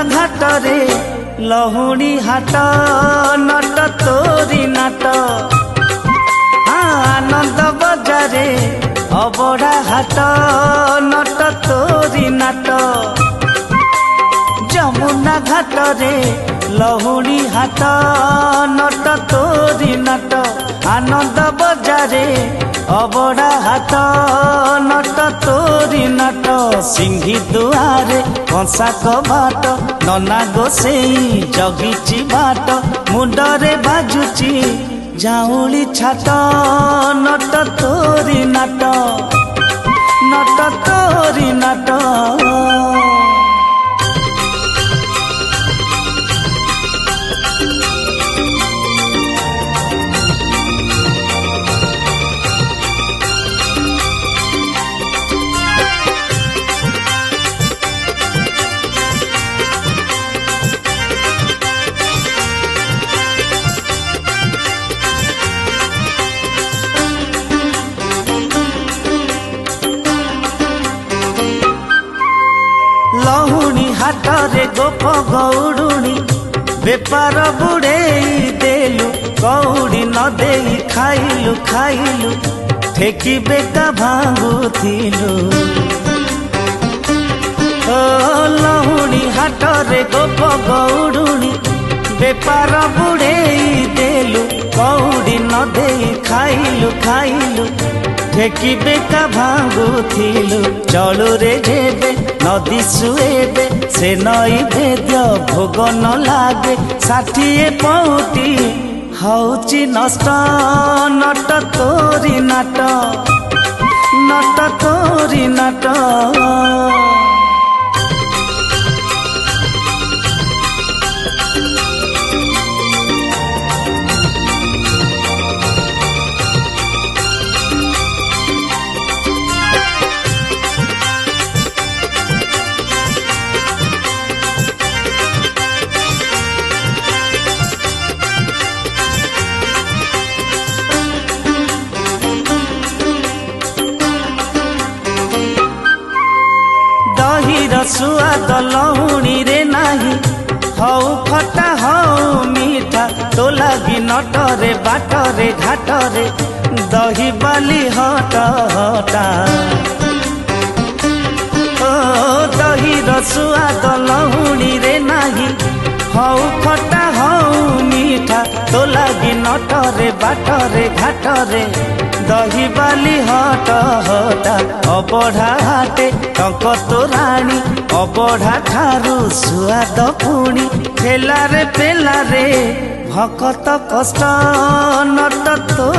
घाट रे लहुणी हाट नट तोरी नाट आनंद बजारे अबड़ा हाट नट तोरी नाट जमुना घाट रे लहुणी हाट नट तोरी नाट आनंद बजारे अबड़ा हाट नट तोरी नाट सिंही दुआरे कंसा कबाट नना गोसेई जगिची बाट मुंडरे बाजुची जाऊली छाट नट तोरी नाट नट तोरी नाट लहुणी हाट रे गोप गौड़ुणी बेपार बुड़ेई देलु कौड़ी न देई खाइलु खाइलु ठेकी बेका भांगुथिलु ओ लहुणी हाट रे गोप गौड़ुणी बेपार बुड़ेई देलु कौड़ी न देई खाइलु खाइलु ठेकी बेका भांगुथिलु चलु रे जेबे नदी सुएबे से नई भेद्य भोग न लागे 60 पौटी हौची नष्ट नट तोरी नाट नट तोरी नाट सुआद लहुणी रे नाही हऊ खटा हऊ मीठा तो लगी नटरे बाटरे घाटरे दही बाली हट हटा ओ दही सुआद लहुणी रे नाही हऊ खटा हऊ मीठा तो लगी नटरे बाटरे घाटरे दही बाली हट हटा अबढ़ा हाटे टंक तोराणी अबढ़ा ठारू सुआद पुणी ठेलारे पेलारे भकत कष्ट नट तो